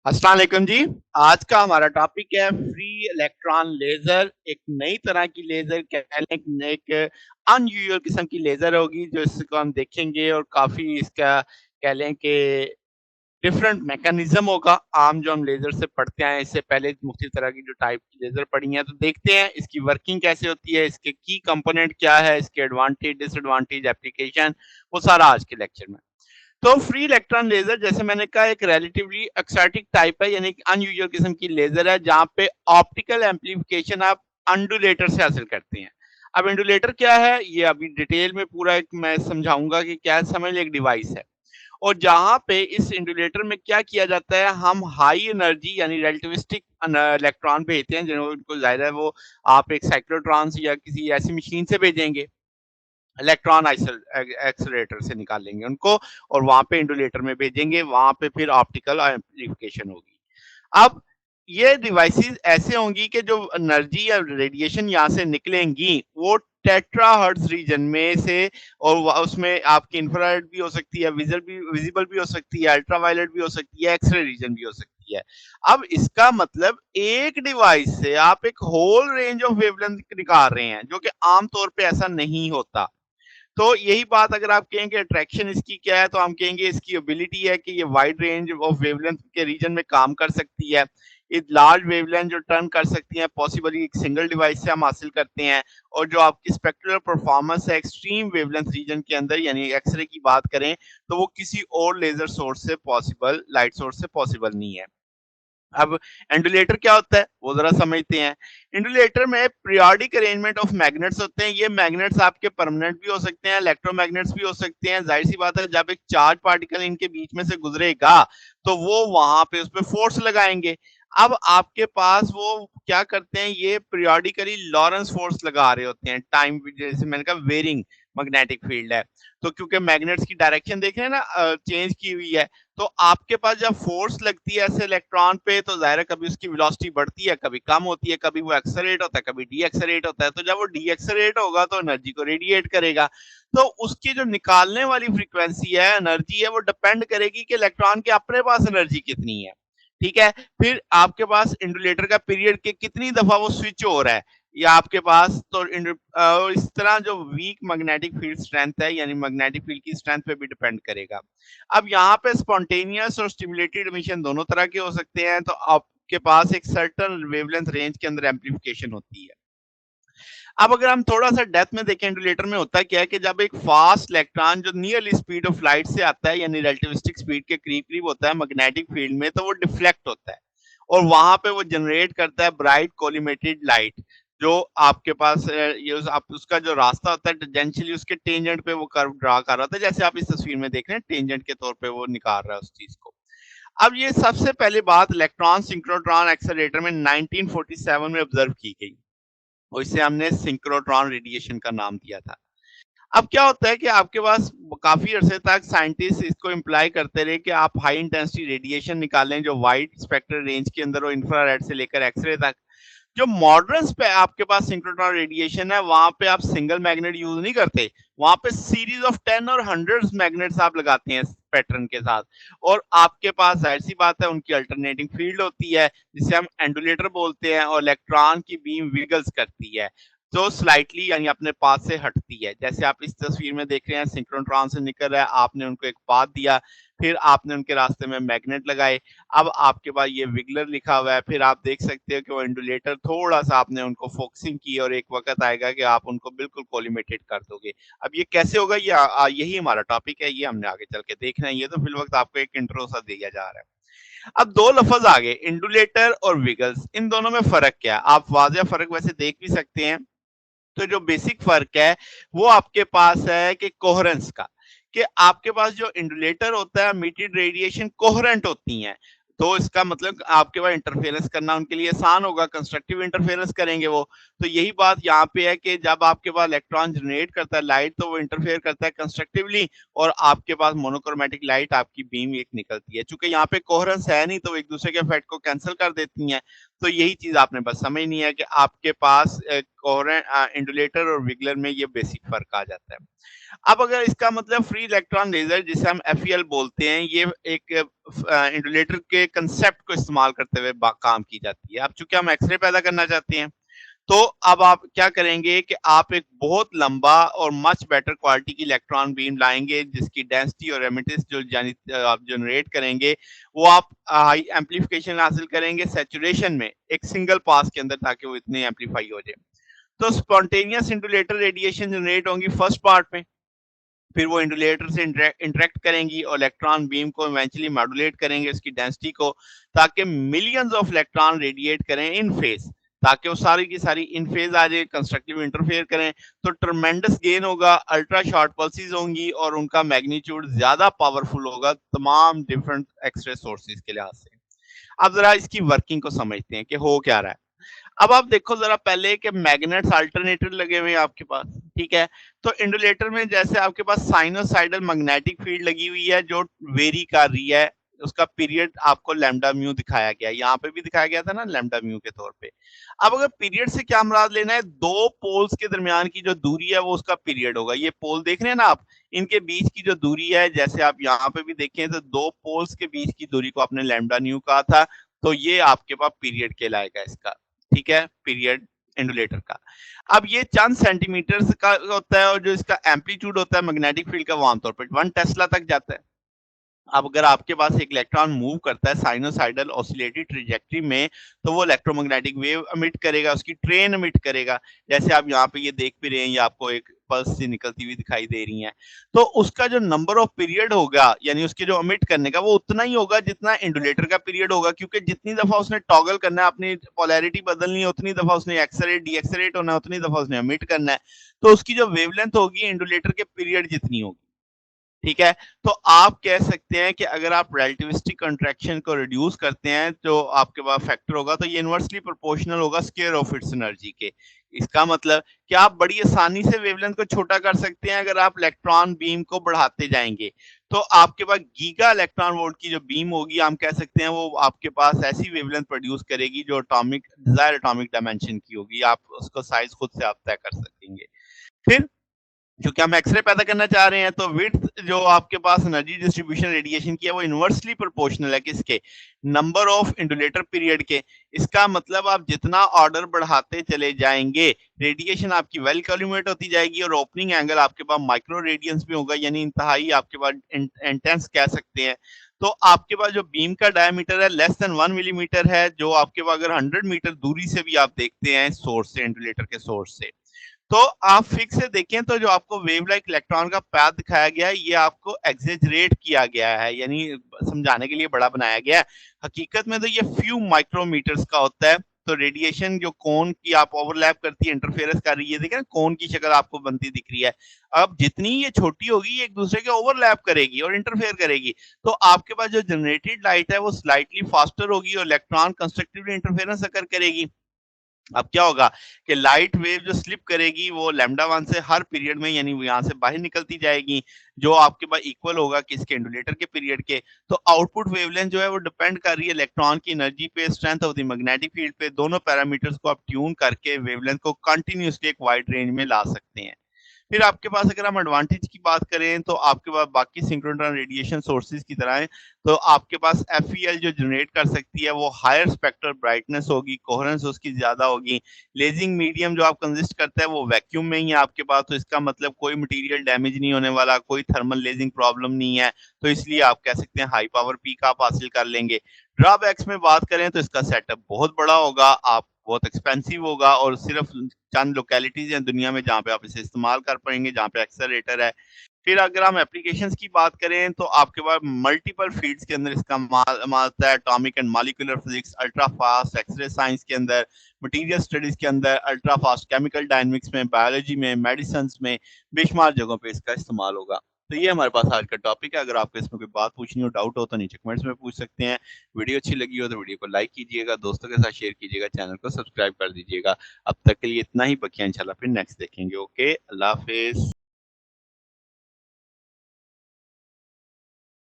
अस्सलाम वालेकुम जी। आज का हमारा टॉपिक है फ्री इलेक्ट्रॉन लेज़र। एक नई तरह की लेज़र कह लें, एक अनयूजुअल किस्म की लेज़र होगी जो इसको हम देखेंगे और काफ़ी इसका कह लें कि डिफरेंट मैकेनिज़्म होगा। आम जो हम लेज़र से पढ़ते आए हैं, इससे पहले मुख्तलिफ तरह की जो टाइप की लेज़र पढ़ी हैं, तो देखते हैं इसकी वर्किंग कैसे होती है, इसके की कंपोनेंट क्या है, इसके एडवांटेज, डिसएडवांटेज, एप्लीकेशन, वो सारा आज के लेक्चर में। तो फ्री इलेक्ट्रॉन लेज़र जैसे मैंने कहा एक रिलेटिवली एक्सोटिक टाइप है, यानी कि अनयूजुअल किस्म की लेज़र है जहाँ पे ऑप्टिकल एम्प्लीफिकेशन आप अंडुलेटर से हासिल करते हैं। अब अंडुलेटर क्या है, ये अभी डिटेल में पूरा एक मैं समझाऊँगा कि क्या है, समझ लें एक डिवाइस है। और जहाँ पे इस इंडुलेटर में क्या किया जाता है, हम हाई एनर्जी यानी रिलेटिविस्टिक इलेक्ट्रॉन भेजते हैं, जिनको ज़ाहिर है वो आप एक साइक्लोट्रॉन से या किसी ऐसी मशीन से भेजेंगे। इलेक्ट्रॉन एक्सेलरेटर से निकालेंगे उनको और वहाँ पे इंडुलेटर में भेजेंगे, वहाँ पे फिर ऑप्टिकल एम्प्लीफिकेशन होगी। अब ये डिवाइसेस ऐसे होंगी कि जो एनर्जी या रेडिएशन यहाँ से निकलेंगी वो टेट्राहर्ट्ज रीजन में से, और उसमें आपकी इंफ्रारेड भी हो सकती है, विजिबल भी हो सकती है, अल्ट्रावायलेट भी हो सकती है, एक्सरे रीजन भी हो सकती है। अब इसका मतलब एक डिवाइस से आप एक होल रेंज ऑफ वेवलेंथ निकाल रहे हैं, जो कि आमतौर पे ऐसा नहीं होता। तो यही बात अगर आप कहें कि अट्रैक्शन इसकी क्या है, तो हम कहेंगे इसकी एबिलिटी है कि ये वाइड रेंज ऑफ वेवलेंथ के रीजन में काम कर सकती है। ये लार्ज वेवलेंथ जो टर्न कर सकती है पॉसिबली एक सिंगल डिवाइस से हम हासिल करते हैं। और जो आपकी स्पेक्ट्रल परफॉर्मेंस है एक्सट्रीम वेवलेंथ रीजन के अंदर, यानी एक्सरे की बात करें, तो वो किसी और लेजर सोर्स से पॉसिबल, लाइट सोर्स से पॉसिबल नहीं है। अब एंडुलेटर क्या होता है वो जरा समझते हैं। एंडुलेटर में पीरियोडिक अरेंजमेंट ऑफ मैग्नेट्स होते हैं। ये मैग्नेट्स आपके परमानेंट भी हो सकते हैं, इलेक्ट्रोमैग्नेट्स भी हो सकते हैं। जाहिर सी बात है जब एक चार्ज पार्टिकल इनके बीच में से गुजरेगा तो वो वहां पे उस पर फोर्स लगाएंगे। अब आपके पास वो क्या करते हैं, ये पीरियोडिकली लॉरेंस फोर्स लगा रहे होते हैं टाइम, जैसे मैंने कहा वेरिंग मैग्नेटिक फील्ड है। तो क्योंकि मैग्नेट्स की डायरेक्शन देख रहे हैं ना, चेंज की हुई है, तो आपके पास जब फोर्स लगती है ऐसे इलेक्ट्रॉन पे, तो ज़ाहिर है कभी उसकी वेलोसिटी बढ़ती है, कभी कम होती है, कभी वो एक्सेलरेट होता है, कभी डी एक्सेलरेट होता है। तो जब वो डी एक्सेलरेट होगा तो एनर्जी को रेडिएट करेगा। तो उसकी जो निकालने वाली फ्रीक्वेंसी है, एनर्जी है, वो डिपेंड करेगी कि इलेक्ट्रॉन के अपने पास एनर्जी कितनी है। ठीक है। फिर आपके पास इंडुलेटर का पीरियड के कितनी दफा वो स्विच हो रहा है, या आपके पास तो इस तरह जो वीक मैग्नेटिक फील्ड स्ट्रेंथ है, यानी मैग्नेटिक फील्ड की स्ट्रेंथ पे भी डिपेंड करेगा। अब यहाँ पे स्पॉन्टेनियस और स्टिमुलेटेड एमिशन दोनों तरह के हो सकते हैं। तो आपके पास एक सर्टेन वेवलेंथ रेंज के अंदर एम्प्लीफिकेशन होती है। अब अगर हम थोड़ा सा डेप्थ में देखें इंडुलेटर में होता क्या है कि जब एक फास्ट इलेक्ट्रॉन जो नियरली स्पीड ऑफ लाइट से आता है, यानी रिलेटिविस्टिक स्पीड के करीब करीब होता है मैग्नेटिक फील्ड में, तो वो डिफ्लेक्ट होता है और वहां पे वो जनरेट करता है ब्राइट कोलिमेटेड लाइट। जो आपके पास आप उसका जो रास्ता होता है टेंजेंशियली उसके टेंजेंट पे वो कर्व ड्रा कर रहा था, जैसे आप इस तस्वीर में देख रहे हैं टेंजेंट के तौर पे वो निकाल रहा है उस चीज को। अब ये सबसे पहली बात इलेक्ट्रॉन सिंक्रोट्रॉन एक्सेलरेटर में 1947 में ऑब्जर्व की गई और इसे हमने सिंक्रोट्रॉन रेडिएशन का नाम दिया था। अब क्या होता है कि आपके पास काफी अरसे तक साइंटिस्ट इसको इम्प्लाई करते रहे कि आप हाई इंटेंसिटी रेडिएशन निकालें जो वाइड स्पेक्ट्रल रेंज के अंदर हो, इंफ्रारेड से लेकर एक्सरे तक। जो मॉडर्न पे आपके पास सिंक्रोट्रॉन रेडिएशन है, वहां पे आप सिंगल मैग्नेट यूज नहीं करते, वहां पे सीरीज ऑफ 10 और हंड्रेड्स मैग्नेट्स आप लगाते हैं पैटर्न के साथ। और आपके पास जाहिर सी बात है उनकी अल्टरनेटिंग फील्ड होती है जिसे हम एंडुलेटर बोलते हैं, और इलेक्ट्रॉन की बीम विगल्स करती है जो स्लाइटली यानी अपने पाथ से हटती है। जैसे आप इस तस्वीर में देख रहे हैं सिंक्रोट्रॉन से निकल रहा है, आपने उनको एक पाथ दिया, फिर आपने उनके रास्ते में मैग्नेट लगाए। अब आपके पास ये विगलर लिखा हुआ है, फिर आप देख सकते हो कि वो इंडुलेटर थोड़ा सा आपने उनको फोकसिंग की और एक वक्त आएगा कि आप उनको बिल्कुल कोलिमेटेड कर दोगे। अब ये कैसे होगा, ये यही हमारा टॉपिक है, ये हमने आगे चल के देखना है। ये तो फिल वक्त आपको एक इंट्रो सा दिया जा रहा है। अब दो लफ्ज आ गए, इंडुलेटर और विगल्स। इन दोनों में फर्क क्या है, आप वाजिया फर्क वैसे देख भी सकते हैं। तो जो बेसिक फर्क है वो आपके पास है कि कोहेरेंस का, कि आपके पास जो इंडुलेटर होता है इमिटेड रेडिएशन कोहेरेंट होती हैं। तो इसका मतलब आपके पास इंटरफेरेंस करना उनके लिए आसान होगा, कंस्ट्रक्टिव इंटरफेरेंस करेंगे वो। तो यही बात यहाँ पे है कि जब आपके पास इलेक्ट्रॉन जनरेट करता है लाइट, तो वो इंटरफेयर करता है कंस्ट्रक्टिवली, और आपके पास मोनोक्रोमेटिक लाइट आपकी बीम एक निकलती है। चूंकि यहाँ पे कोहेरेंस है नहीं तो एक दूसरे के इफेक्ट को कैंसिल कर देती हैं। तो यही चीज़ आपने बस समझनी है कि आपके पास कोहेरेंट इंडुलेटर और विगलर में ये बेसिक फ़र्क आ जाता है। अब अगर इसका मतलब फ्री इलेक्ट्रॉन लेज़र जिसे हम एफईएल बोलते हैं, ये एक इंडुलेटर के कांसेप्ट को इस्तेमाल करते हुए काम की जाती है। अब चूँकि हम एक्स-रे पैदा करना चाहते हैं, तो अब आप क्या करेंगे कि आप एक बहुत लंबा और मच बेटर क्वालिटी की इलेक्ट्रॉन बीम लाएँगे जिसकी डेंसिटी और एमिटिस जो यानी आप जनरेट करेंगे, वो आप हाई एम्प्लीफिकेशन हासिल करेंगे सैचुरेशन में एक सिंगल पास के अंदर ताकि वो इतनी एम्प्लीफाई हो जाए। तो स्पॉन्टेनियस इंडुलेटर रेडिएशन जनरेट होंगी फर्स्ट पार्ट में, फिर वो इंडुलेटर से इंटरेक्ट करेंगी और इलेक्ट्रॉन बीम को इवेंचुअली मॉड्यूलेट करेंगे उसकी डेंसिटी को, ताकि मिलियंस ऑफ इलेक्ट्रॉन रेडिएट करें इन फेज, ताकि वो सारी की सारी इन फेज आ जाए, कंस्ट्रक्टिव इंटरफेयर करें, तो ट्रमेंडस गेन होगा, अल्ट्रा शॉर्ट पल्सेस होंगी और उनका मैग्नीट्यूड ज्यादा पावरफुल होगा तमाम डिफरेंट एक्सरे सोर्सेज के लिहाज से। अब जरा इसकी वर्किंग को समझते हैं कि हो क्या रहा है। अब आप देखो ज़रा पहले कि मैग्नेट्स अल्टरनेटर लगे हुए हैं आपके पास, ठीक है? तो इंडुलेटर में जैसे आपके पास साइनोसॉइडल मैग्नेटिक फील्ड लगी हुई है जो वेरी कर रही है, उसका पीरियड आपको लैम्ब्डा म्यू दिखाया गया है। यहाँ पे भी दिखाया गया था ना लैम्ब्डा म्यू के तौर पे। अब अगर पीरियड से क्या मुराद लेना है, 2 पोल्स के दरमियान की जो दूरी है वो उसका पीरियड होगा। ये पोल देख रहे हैं ना आप? इनके बीच की जो दूरी है, जैसे आप यहाँ पे भी देखें तो 2 पोल्स के बीच की दूरी को आपने लैम्ब्डा न्यू कहा था, तो ये आपके पास पीरियड कहलाएगा इसका। ठीक है, पीरियड इंडुलेटर का। अब ये चंद सेंटीमीटर्स का होता है और जो इसका एम्पलीट्यूड होता है मैग्नेटिक फील्ड का वो आमतौर पर 1 टेस्ला तक जाता है। अब अगर आपके पास एक इलेक्ट्रॉन मूव करता है साइनोसॉइडल ऑसिलेटरी ट्रैजेक्टरी में, तो वो इलेक्ट्रोमैग्नेटिक वेव एमिट करेगा, उसकी ट्रेन एमिट करेगा। जैसे आप यहाँ पे ये देख भी रहे हैं, ये आपको एक पल्स से निकलती हुई दिखाई दे रही है। तो उसका जो नंबर ऑफ पीरियड होगा, यानी उसके जो एमिट करने का, वो उतना ही होगा जितना इंडुलेटर का पीरियड होगा, क्योंकि जितनी दफा उसने टॉगल करना है, अपनी पोलैरिटी बदलनी है, उतनी दफा उसने एक्सरेट डीएक्सरेट होना है, उतनी दफा उसने एमिट करना है। तो उसकी जो वेवलेंथ होगी इंडुलेटर के पीरियड जितनी होगी। ठीक है, तो आप कह सकते हैं कि अगर आप रिलेटिविस्टिक कंट्रैक्शन को रिड्यूस करते हैं तो आपके पास फैक्टर होगा, तो ये इनवर्सली प्रोपोर्शनल होगा स्क्वायर ऑफ इट्स एनर्जी के। इसका मतलब कि आप बड़ी आसानी से वेवलेंथ को छोटा कर सकते हैं अगर आप इलेक्ट्रॉन बीम को बढ़ाते जाएंगे। तो आपके पास गीगा इलेक्ट्रॉन वोल्ट की जो बीम होगी, हम कह सकते हैं वो आपके पास ऐसी वेवलेंथ प्रोड्यूस करेगी जो एटॉमिक डिजायर एटॉमिक डायमेंशन की होगी। आप उसको साइज खुद से आप तय कर सकेंगे। फिर क्योंकि हम एक्सरे पैदा करना चाह रहे हैं, तो विड्थ जो आपके पास एनर्जी डिस्ट्रीब्यूशन रेडिएशन की है वो इनवर्सली प्रोपोर्शनल है किसके, नंबर ऑफ इंडुलेटर पीरियड के। इसका मतलब आप जितना ऑर्डर बढ़ाते चले जाएंगे, रेडिएशन आपकी वेल कैलकुलेट होती जाएगी और ओपनिंग एंगल आपके पास माइक्रो रेडियंस में होगा, यानी इंतहाई आपके पास इंटेंस कह सकते हैं। तो आपके पास जो बीम का डायमीटर है लेस देन 1 मिलीमीटर है, जो आपके पास अगर 100 मीटर दूरी से भी आप देखते हैं सोर्स से, इंडुलेटर के सोर्स से, तो आप फिक्स से देखें तो जो आपको वेव लाइक इलेक्ट्रॉन का पैथ दिखाया गया है, ये आपको एग्जेजरेट किया गया है, यानी समझाने के लिए बड़ा बनाया गया है। हकीकत में तो ये फ्यू माइक्रोमीटर्स का होता है। तो रेडिएशन जो कोन की आप ओवरलैप करती है, इंटरफेरेंस कर रही है, देखें कोन की शक्ल आपको बनती दिख रही है। अब जितनी ये छोटी होगी, ये एक दूसरे के ओवरलैप करेगी और इंटरफेयर करेगी, तो आपके पास जो जनरेटेड लाइट है वो स्लाइटली फास्टर होगी और इलेक्ट्रॉन कंस्ट्रक्टिवली इंटरफेरेंस अकर करेगी। अब क्या होगा कि लाइट वेव जो स्लिप करेगी वो लैम्डा 1 से हर पीरियड में, यानी यहाँ से बाहर निकलती जाएगी, जो आपके पास इक्वल होगा किसके, इंडुलेटर के पीरियड के। तो आउटपुट वेवलेंथ जो है वो डिपेंड कर रही है इलेक्ट्रॉन की एनर्जी पे, strength of the magnetic field पे। दोनों पैरामीटर्स को आप ट्यून करके वेवलेंथ को कंटिन्यूअसली एक वाइड रेंज में ला सकते हैं। फिर आपके पास अगर हम एडवांटेज की बात करें तो आपके पास बाकी सिंक्रोट्रॉन रेडिएशन सोर्सेज की तरह है, तो आपके पास एफईएल जो जनरेट कर सकती है वो हायर स्पेक्ट्रल ब्राइटनेस होगी, कोहेरेंस उसकी ज्यादा होगी। लेजिंग मीडियम जो आप कंजिस्ट करता है वो वैक्यूम में ही है आपके पास, तो इसका मतलब कोई मटेरियल डैमेज नहीं होने वाला, कोई थर्मल लेजिंग प्रॉब्लम नहीं है, तो इसलिए आप कह सकते हैं हाई पावर पीक आप हासिल कर लेंगे। ड्रॉबैक्स में बात करें तो इसका सेटअप बहुत बड़ा होगा, आप बहुत एक्सपेंसिव होगा और सिर्फ चंद लोकेलिटीज हैं दुनिया में जहाँ पे आप इसे इस्तेमाल कर पाएंगे, जहाँ पे एक्सेलरेटर है। फिर अगर हम एप्लीकेशंस की बात करें तो आपके पास मल्टीपल फील्ड्स के अंदर इसका माल आता है, atomic and molecular physics, ultra fast X ray science के अंदर, मटेरियल स्टडीज के अंदर, अल्ट्रा फास्ट केमिकल डायनेमिक्स में, बायोलॉजी में, मेडिसिन में, बेशुमार जगहों पे इसका इस्तेमाल होगा। तो ये हमारे पास आज का टॉपिक है। अगर आपको इसमें कोई बात पूछनी हो, डाउट हो, तो नीचे कमेंट्स में पूछ सकते हैं। वीडियो अच्छी लगी हो तो वीडियो को लाइक कीजिएगा, दोस्तों के साथ शेयर कीजिएगा, चैनल को सब्सक्राइब कर दीजिएगा। अब तक के लिए इतना ही, बकिया इंशाल्लाह फिर नेक्स्ट देखेंगे। ओके, अल्लाह हाफिज।